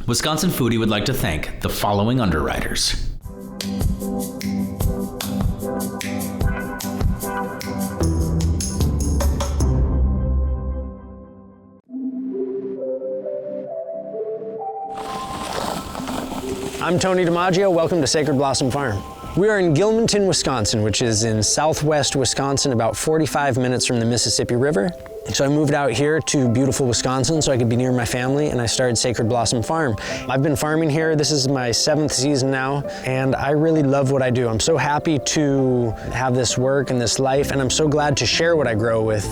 Wisconsin Foodie would like to thank the following underwriters. I'm Tony DiMaggio, welcome to Sacred Blossom Farm. We are in Gilmanton, Wisconsin, which is in southwest Wisconsin, about 45 minutes from the Mississippi River. So I moved out here to beautiful Wisconsin so I could be near my family, and I started Sacred Blossom Farm. I've been farming here, this is my 7th season now, and I really love what I do. I'm so happy to have this work and this life, and I'm so glad to share what I grow with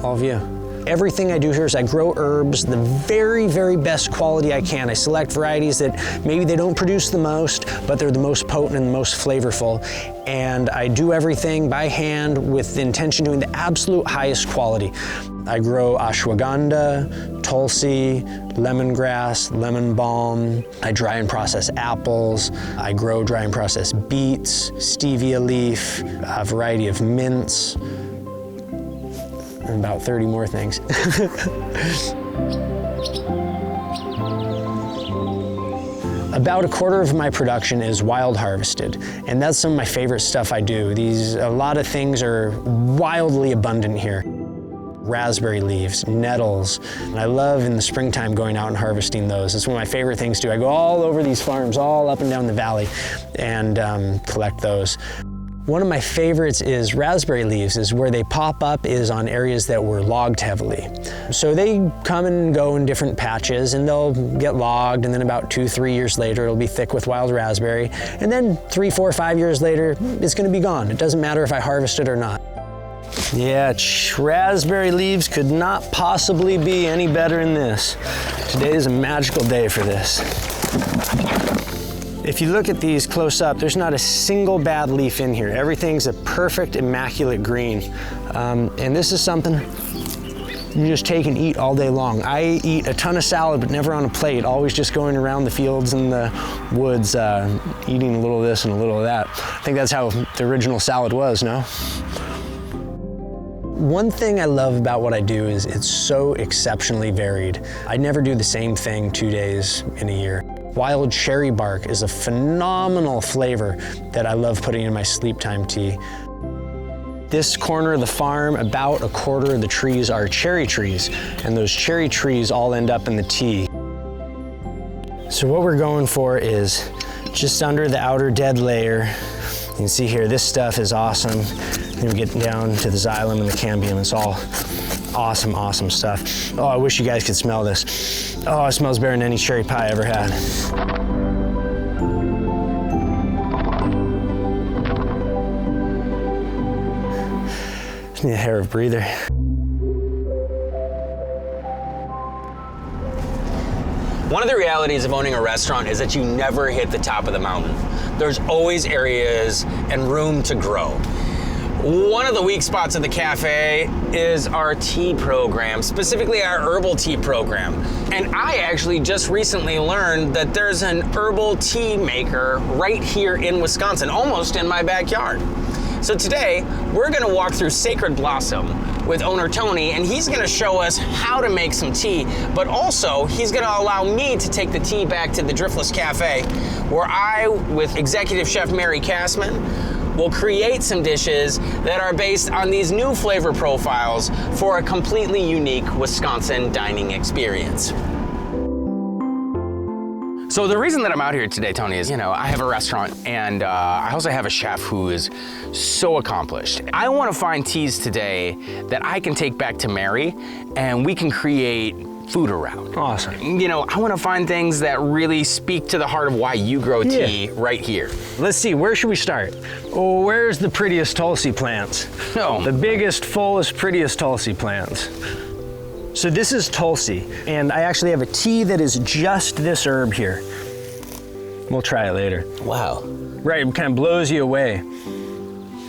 all of you. Everything I do here is I grow herbs the very, very best quality I can. I select varieties that maybe they don't produce the most, but they're the most potent and the most flavorful. And I do everything by hand with the intention of doing the absolute highest quality. I grow ashwagandha, tulsi, lemongrass, lemon balm. I dry and process apples. I grow dry and process beets, stevia leaf, a variety of mints, and about 30 more things. About a quarter of my production is wild harvested, and that's some of my favorite stuff I do. A lot of things are wildly abundant here. Raspberry leaves, nettles, and I love in the springtime going out and harvesting those. It's one of my favorite things to do. I go all over these farms, all up and down the valley, and collect those. One of my favorites is raspberry leaves, is where they pop up is on areas that were logged heavily. So they come and go in different patches and they'll get logged, and then about 2-3 years later it'll be thick with wild raspberry. And then 3, 4, 5 years later, it's gonna be gone. It doesn't matter if I harvest it or not. Yeah, raspberry leaves could not possibly be any better than this. Today is a magical day for this. If you look at these close up, there's not a single bad leaf in here. Everything's a perfect, immaculate green. And this is something you just take and eat all day long. I eat a ton of salad, but never on a plate, always just going around the fields and the woods, eating a little of this and a little of that. I think that's how the original salad was, no? One thing I love about what I do is it's so exceptionally varied. I never do the same thing 2 days in a year. Wild cherry bark is a phenomenal flavor that I love putting in my sleep time tea. This corner of the farm, about a quarter of the trees are cherry trees, and those cherry trees all end up in the tea. So what we're going for is just under the outer dead layer. You can see here, this stuff is awesome. Then we get down to the xylem and the cambium. It's all awesome, awesome stuff. Oh, I wish you guys could smell this. Oh, it smells better than any cherry pie I ever had. Just need a hair of breather. One of the realities of owning a restaurant is that you never hit the top of the mountain. There's always areas and room to grow. One of the weak spots of the cafe is our tea program, specifically our herbal tea program. And I actually just recently learned that there's an herbal tea maker right here in Wisconsin, almost in my backyard. So today, we're gonna walk through Sacred Blossom with owner Tony, and he's gonna show us how to make some tea, but also he's gonna allow me to take the tea back to the Driftless Cafe, where I, with executive chef Mary Kastman, will create some dishes that are based on these new flavor profiles for a completely unique Wisconsin dining experience. So the reason that I'm out here today, Tony, is, I have a restaurant and I also have a chef who is so accomplished. I want to find teas today that I can take back to Mary and we can create food around. Awesome. I want to find things that really speak to the heart of why you grow tea right here. Let's see, where should we start? Oh, where's the prettiest tulsi plants? No. The biggest, fullest, prettiest tulsi plants. So this is tulsi, and I actually have a tea that is just this herb here. We'll try it later. Wow. Right, it kind of blows you away.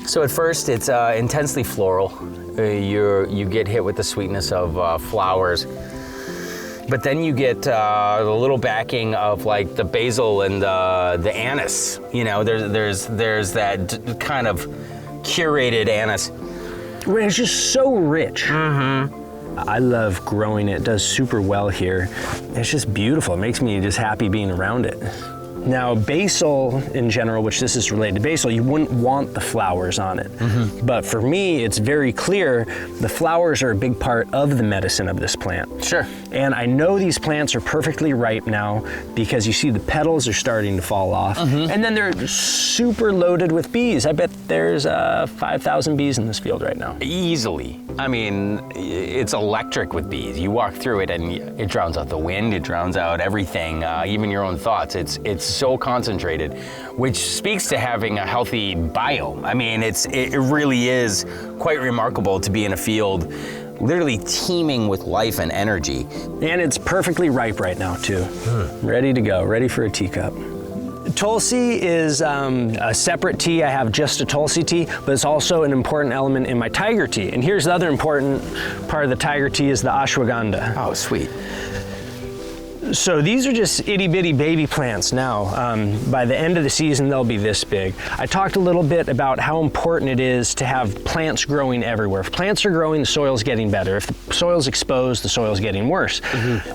So at first, it's intensely floral. You get hit with the sweetness of flowers. But then you get the little backing of like the basil and the anise. There's that kind of curated anise. It's just so rich. Mm-hmm. I love growing it. It does super well here. It's just beautiful. It makes me just happy being around it. Now, basil in general, which this is related to basil, you wouldn't want the flowers on it. But for me, it's very clear the flowers are a big part of the medicine of this plant. Sure. And I know these plants are perfectly ripe now because you see the petals are starting to fall off. And then they're super loaded with bees. I bet there's 5,000 bees in this field right now. Easily. I mean, it's electric with bees. You walk through it and it drowns out the wind, it drowns out everything, even your own thoughts. It's so concentrated, which speaks to having a healthy biome. I mean, it really is quite remarkable to be in a field literally teeming with life and energy. And it's perfectly ripe right now too. Ready to go, ready for a teacup. Tulsi is a separate tea. I have just a Tulsi tea, but it's also an important element in my tiger tea. And here's the other important part of the tiger tea is the ashwagandha. Oh, sweet. So these are just itty bitty baby plants now. By the end of the season, they'll be this big. I talked a little bit about how important it is to have plants growing everywhere. If plants are growing, the soil's getting better. If the soil's exposed, the soil's getting worse.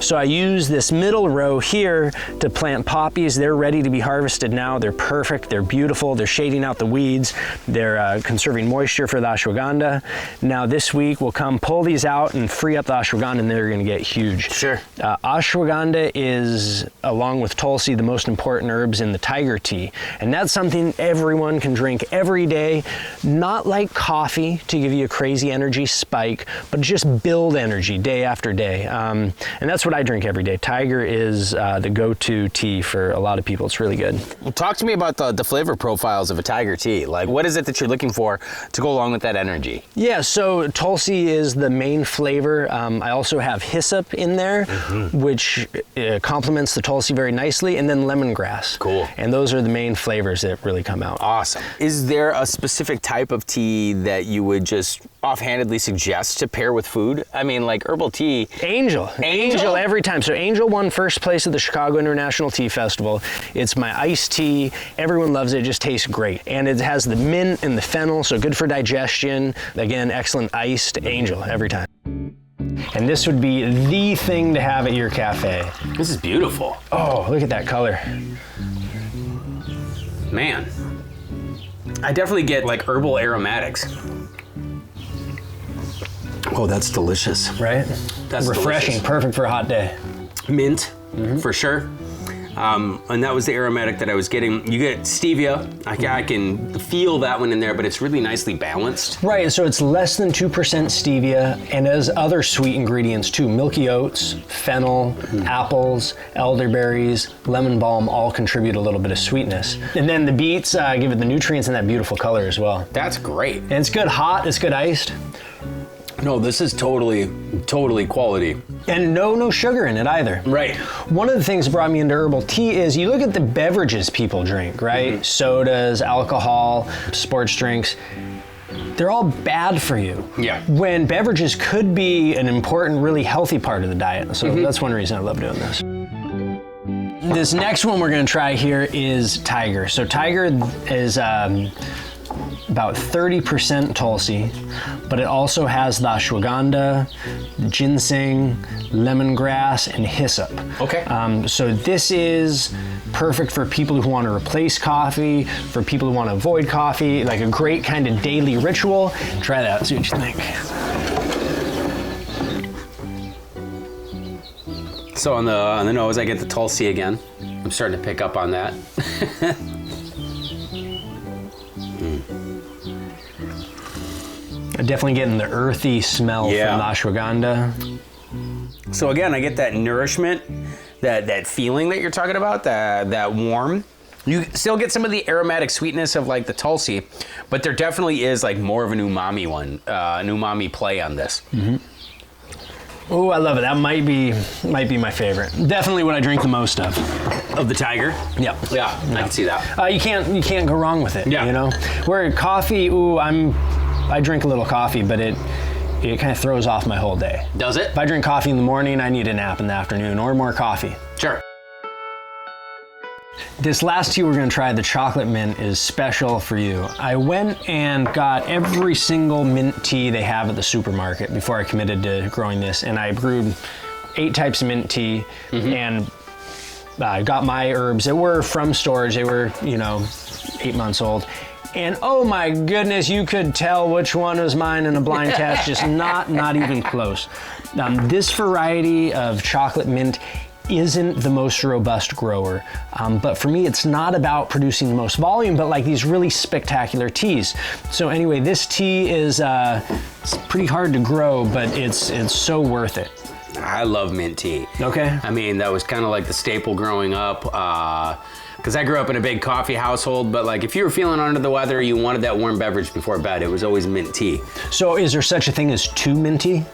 So I use this middle row here to plant poppies. They're ready to be harvested now. They're perfect, they're beautiful, they're shading out the weeds, they're conserving moisture for the ashwagandha. Now this week, we'll come pull these out and free up the ashwagandha, and they're gonna get huge. Sure. Ashwagandha is, along with Tulsi, the most important herbs in the tiger tea. And that's something everyone can drink every day, not like coffee to give you a crazy energy spike, but just build energy day after day. And that's what I drink every day. Tiger is the go-to tea for a lot of people. It's really good. Well, talk to me about the flavor profiles of a tiger tea. Like, what is it that you're looking for to go along with that energy? Yeah, so Tulsi is the main flavor. I also have hyssop in there, which complements the Tulsi very nicely, and then lemongrass. Cool. And those are the main flavors that really come out. Awesome. Is there a specific type of tea that you would just offhandedly suggest to pair with food? I mean, like herbal tea. Angel every time. So Angel won first place at the Chicago International Tea Festival. It's my iced tea. Everyone loves it. It just tastes great. And it has the mint and the fennel, so good for digestion. Again, excellent iced. Angel every time. And this would be the thing to have at your cafe. This is beautiful. Oh, look at that color. Man, I definitely get like herbal aromatics. Oh, that's delicious. Right? That's refreshing, delicious. Perfect for a hot day. Mint, for sure. And that was the aromatic that I was getting. You get stevia. I can feel that one in there, but it's really nicely balanced. Right, so it's less than 2% stevia, and it has other sweet ingredients too. Milky oats, fennel, apples, elderberries, lemon balm all contribute a little bit of sweetness. And then the beets give it the nutrients and that beautiful color as well. That's great. And it's good hot, it's good iced. No, this is totally quality. And no sugar in it either. Right. One of the things that brought me into herbal tea is you look at the beverages people drink, right? Sodas, alcohol, sports drinks. They're all bad for you. Yeah. When beverages could be an important, really healthy part of the diet. So that's one reason I love doing this. This next one we're gonna try here is Tiger. So Tiger is about 30% Tulsi, but it also has the ashwagandha, ginseng, lemongrass, and hyssop. Okay. So this is perfect for people who want to replace coffee, for people who want to avoid coffee, like a great kind of daily ritual. Try that, see what you think. So on the nose, I get the Tulsi again. I'm starting to pick up on that. I'm definitely getting the earthy smell from the ashwagandha. So again, I get that nourishment, that feeling that you're talking about, that warm. You still get some of the aromatic sweetness of like the Tulsi, but there definitely is like more of an umami one, an umami play on this. Oh, I love it. That might be my favorite. Definitely what I drink the most of. Of the Tiger? Yeah. Yeah, I can see that. You can't go wrong with it. Yeah. You know, where coffee, I drink a little coffee, but it kind of throws off my whole day. Does it? If I drink coffee in the morning, I need a nap in the afternoon or more coffee. Sure. This last tea we're gonna try, the chocolate mint, is special for you. I went and got every single mint tea they have at the supermarket before I committed to growing this, and I brewed 8 types of mint tea, and I got my herbs that were from storage. They were, 8 months old. And oh my goodness, you could tell which one was mine in a blind test, just not even close. This variety of chocolate mint isn't the most robust grower, but for me, it's not about producing the most volume, but like these really spectacular teas. So anyway, this tea is it's pretty hard to grow, but it's so worth it. I love mint tea. Okay. I mean, that was kind of like the staple growing up. Because I grew up in a big coffee household, but like if you were feeling under the weather, you wanted that warm beverage before bed, it was always mint tea. So is there such a thing as too minty?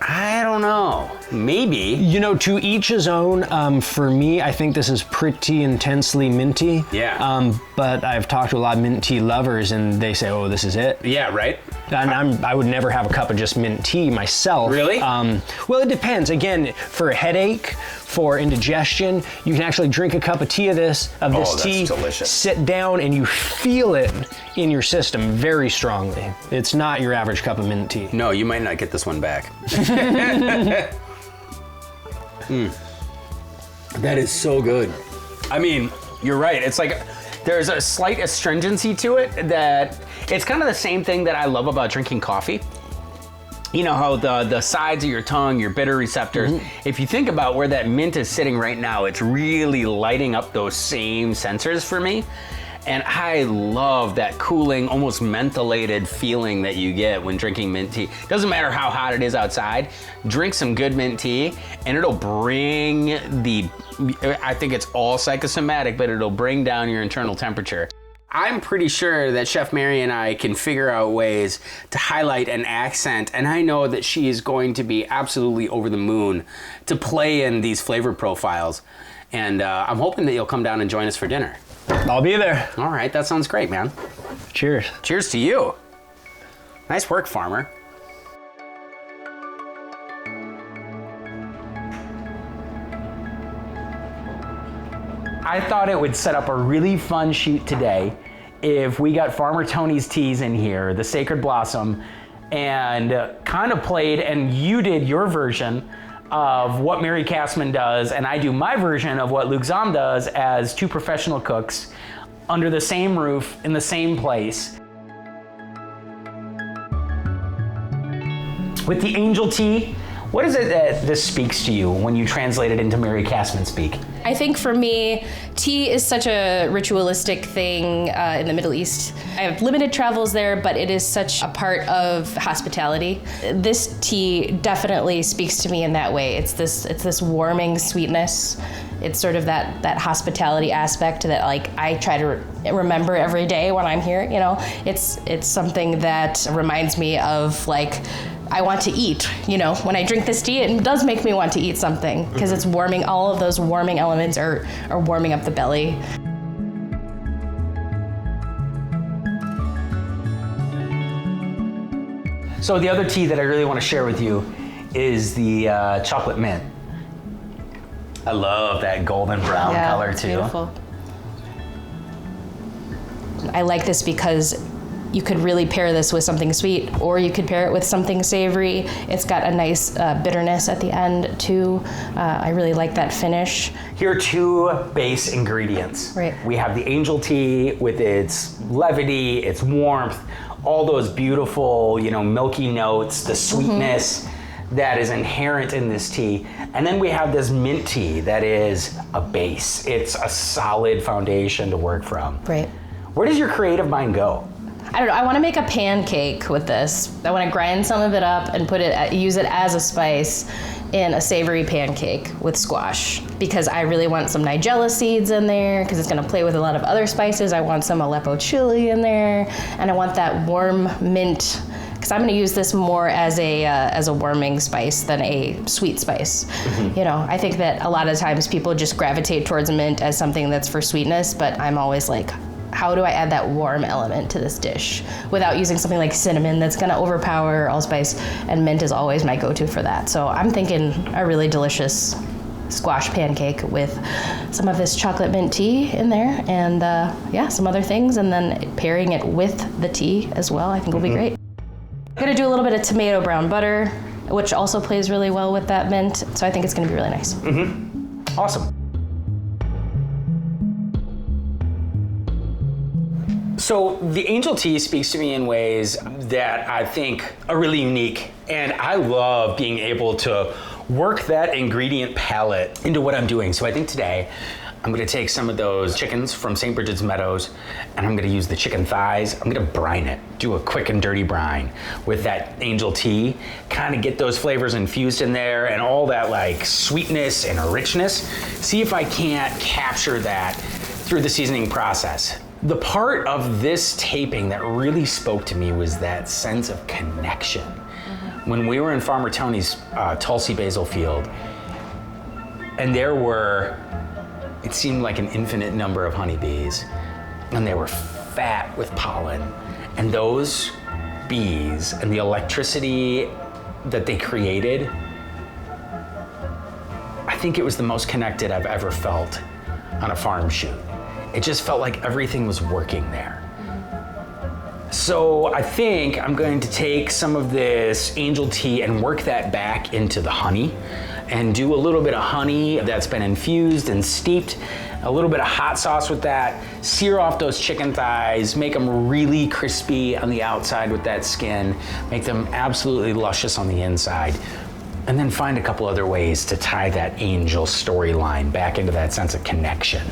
I don't know. Maybe. To each his own. For me, I think this is pretty intensely minty. Yeah. But I've talked to a lot of mint tea lovers, and they say, "Oh, this is it." Yeah, right. And I would never have a cup of just mint tea myself. Really? Well, it depends. Again, for a headache, for indigestion, you can actually drink a cup of tea of this tea, delicious. sit down, and you feel it in your system very strongly. It's not your average cup of mint tea. No, you might not get this one back. That is so good. I mean, you're right. It's like there's a slight astringency to it that it's kind of the same thing that I love about drinking coffee. You know how the sides of your tongue, your bitter receptors, if you think about where that mint is sitting right now, it's really lighting up those same sensors for me. And I love that cooling, almost mentholated feeling that you get when drinking mint tea. Doesn't matter how hot it is outside, drink some good mint tea and it'll bring I think it's all psychosomatic, but it'll bring down your internal temperature. I'm pretty sure that Chef Mary and I can figure out ways to highlight an accent, and I know that she is going to be absolutely over the moon to play in these flavor profiles. And I'm hoping that you'll come down and join us for dinner. I'll be there. All right, that sounds great, man. Cheers. Cheers to you. Nice work, farmer. I thought it would set up a really fun shoot today if we got Farmer Tony's teas in here, the Sacred Blossom, and kind of played, and you did your version of what Mary Kastman does, and I do my version of what Luke Zahm does as 2 professional cooks under the same roof in the same place. With the angel tea, what is it that this speaks to you when you translate it into Mary Kastman speak? I think for me, tea is such a ritualistic thing in the Middle East. I have limited travels there, but it is such a part of hospitality. This tea definitely speaks to me in that way. It's this warming sweetness. It's sort of that hospitality aspect that I try to remember every day when I'm here. It's something that reminds me of I want to eat. When I drink this tea, it does make me want to eat something because it's warming. All of those warming elements are warming up the belly. So the other tea that I really want to share with you is the chocolate mint. I love that golden brown color too. Beautiful. I like this because you could really pair this with something sweet, or you could pair it with something savory. It's got a nice bitterness at the end too. I really like that finish. Here are 2 base ingredients. Right. We have the angel tea with its levity, its warmth, all those beautiful, milky notes, the sweetness that is inherent in this tea. And then we have this mint tea that is a base. It's a solid foundation to work from. Right. Where does your creative mind go? I don't know. I want to make a pancake with this. I want to grind some of it up and use it as a spice in a savory pancake with squash, because I really want some nigella seeds in there because it's going to play with a lot of other spices. I want some Aleppo chili in there, and I want that warm mint because I'm going to use this more as a warming spice than a sweet spice. I think that a lot of times people just gravitate towards mint as something that's for sweetness, but I'm always like, how do I add that warm element to this dish without using something like cinnamon that's gonna overpower allspice, and mint is always my go-to for that. So I'm thinking a really delicious squash pancake with some of this chocolate mint tea in there, and yeah, some other things, and then pairing it with the tea as well, I think will be great. I'm gonna do a little bit of tomato brown butter, which also plays really well with that mint, so I think it's gonna be really nice. Awesome. So the angel tea speaks to me in ways that I think are really unique, and I love being able to work that ingredient palette into what I'm doing. So I think today I'm gonna take some of those chickens from St. Bridget's Meadows, and I'm gonna use the chicken thighs. I'm gonna brine it, do a quick and dirty brine with that angel tea, kind of get those flavors infused in there and all that like sweetness and richness. See if I can't capture that through the seasoning process. The part of this taping that really spoke to me was that sense of connection. When we were in Farmer Tony's Tulsi basil field, and there were, it seemed like an infinite number of honeybees, and they were fat with pollen, and those bees and the electricity that they created, I think it was the most connected I've ever felt on a farm shoot. It just felt like everything was working there. So I think I'm going to take some of this angel tea and work that back into the honey and do a little bit of honey that's been infused and steeped, a little bit of hot sauce with that, sear off those chicken thighs, make them really crispy on the outside with that skin, make them absolutely luscious on the inside, and then find a couple other ways to tie that angel storyline back into that sense of connection.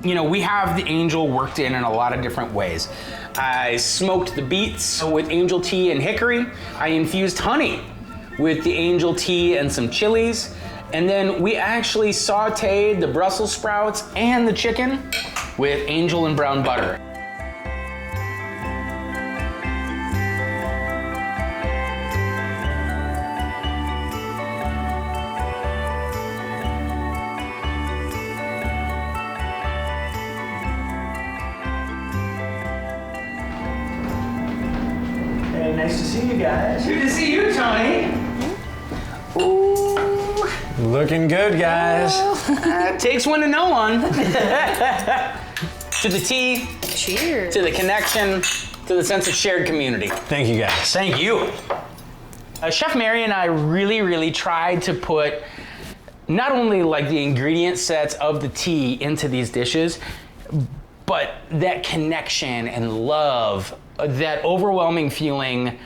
You know, we have the angel worked in a lot of different ways. I smoked the beets with angel tea and hickory. I infused honey with the angel tea and some chilies. And then we actually sauteed the Brussels sprouts and the chicken with angel and brown butter. Nice to see you guys. Good to see you, Tony. Ooh. Looking good, guys. Takes one to know one. To the tea. Cheers. To the connection. To the sense of shared community. Thank you, guys. Thank you. Chef Mary and I really tried to put not only like the ingredient sets of the tea into these dishes, but that connection and love, that overwhelming feeling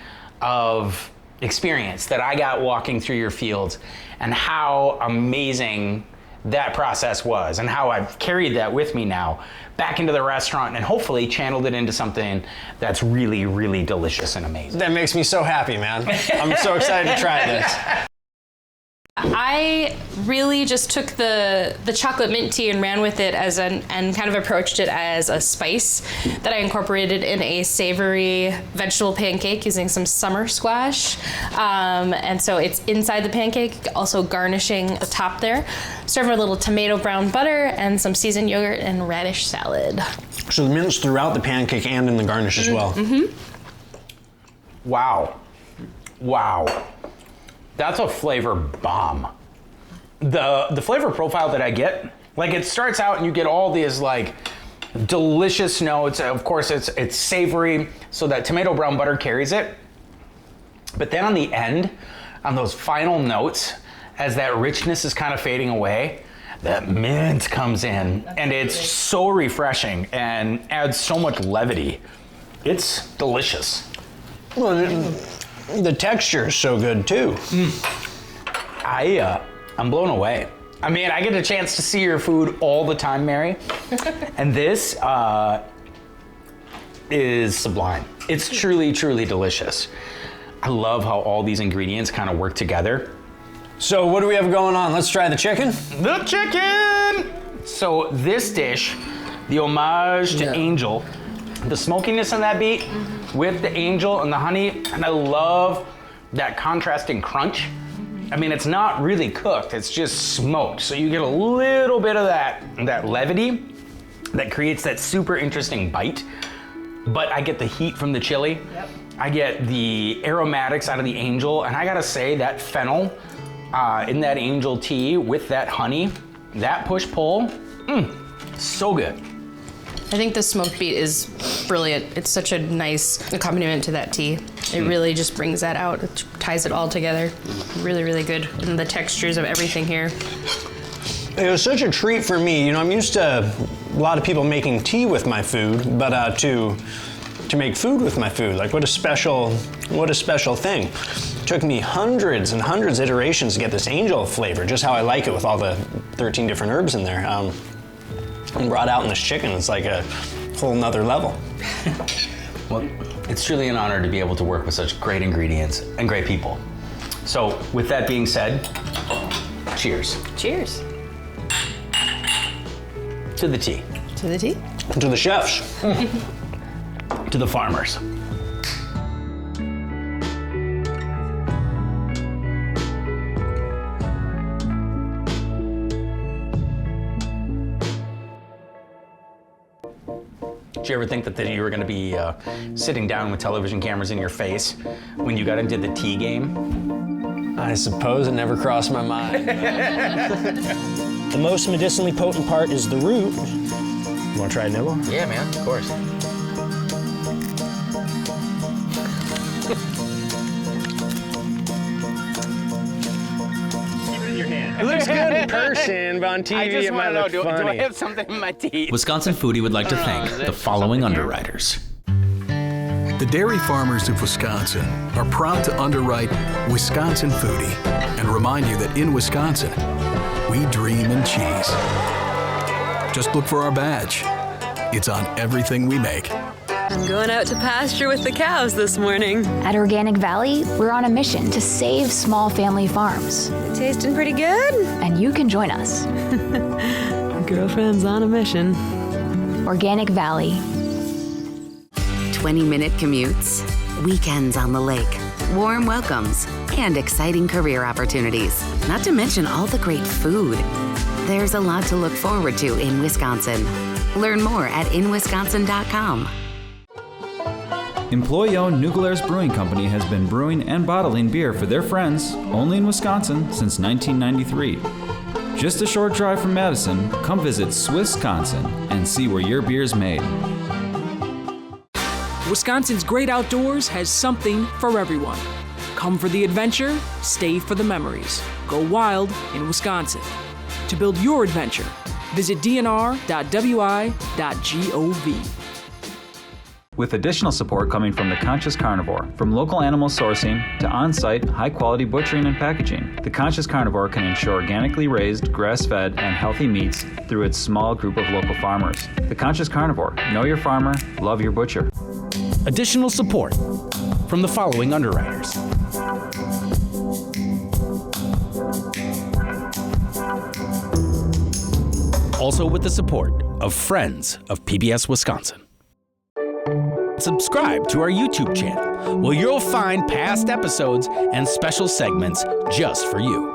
of experience that I got walking through your fields, and how amazing that process was, and how I've carried that with me now back into the restaurant and hopefully channeled it into something that's really delicious and amazing. That makes me so happy, man. I'm so excited to try this. I really just took the chocolate mint tea and ran with it and kind of approached it as a spice that I incorporated in a savory vegetable pancake using some summer squash. And so it's inside the pancake, also garnishing the top there. Serve with a little tomato brown butter and some seasoned yogurt and radish salad. So the mint's throughout the pancake and in the garnish as well. Wow. That's a flavor bomb. The flavor profile that I get, like it starts out and you get all these like delicious notes. Of course it's savory, so that tomato brown butter carries it. But then on the end, on those final notes, as that richness is kind of fading away, that mint comes in, and it's so refreshing and adds so much levity. It's delicious. Well, the texture is so good too. I'm blown away. I mean, I get a chance to see your food all the time, Mary, and this is sublime. It's truly delicious. I love how all these ingredients kind of work together. So what do we have going on? Let's try the chicken. The chicken! So this dish, the homage to angel, the smokiness in that beet with the angel and the honey, and I love that contrasting crunch. I mean, it's not really cooked, it's just smoked. So you get a little bit of that levity that creates that super interesting bite, but I get the heat from the chili. Yep. I get the aromatics out of the angel, and I gotta say that fennel in that angel tea with that honey, that push-pull, so good. I think the smoked beet is brilliant. It's such a nice accompaniment to that tea. It really just brings that out. It ties it all together. Really, really good. And the textures of everything here. It was such a treat for me. You know, I'm used to a lot of people making tea with my food, but to make food with my food, like what a special thing. It took me hundreds and hundreds of iterations to get this angel flavor, just how I like it with all the 13 different herbs in there. And brought out in this chicken, it's like a whole nother level. Well, it's truly an honor to be able to work with such great ingredients and great people. So with that being said, cheers. Cheers. To the tea. To the tea. To the chefs. To the farmers. Did you ever think that you were going to be sitting down with television cameras in your face when you got into the tea game? I suppose it never crossed my mind. The most medicinally potent part is the root. You want to try a nibble? Yeah, man, of course. It looks good in person, but on TV it might look funny. Do I have something in my teeth? Wisconsin Foodie would like to thank the following underwriters. The dairy farmers of Wisconsin are proud to underwrite Wisconsin Foodie and remind you that in Wisconsin, we dream in cheese. Just look for our badge. It's on everything we make. I'm going out to pasture with the cows this morning. At Organic Valley, we're on a mission to save small family farms. Tasting pretty good. And you can join us. Girlfriend's on a mission. Organic Valley. 20-minute commutes, weekends on the lake, warm welcomes, and exciting career opportunities. Not to mention all the great food. There's a lot to look forward to in Wisconsin. Learn more at inwisconsin.com. Employee-owned New Glarus Brewing Company has been brewing and bottling beer for their friends only in Wisconsin since 1993. Just a short drive from Madison, come visit Swissconsin and see where your beer's made. Wisconsin's great outdoors has something for everyone. Come for the adventure, stay for the memories. Go wild in Wisconsin. To build your adventure, visit dnr.wi.gov. With additional support coming from The Conscious Carnivore, from local animal sourcing to on-site, high-quality butchering and packaging, The Conscious Carnivore can ensure organically raised, grass-fed, and healthy meats through its small group of local farmers. The Conscious Carnivore. Know your farmer, love your butcher. Additional support from the following underwriters. Also with the support of Friends of PBS Wisconsin. Subscribe to our YouTube channel, where you'll find past episodes and special segments just for you.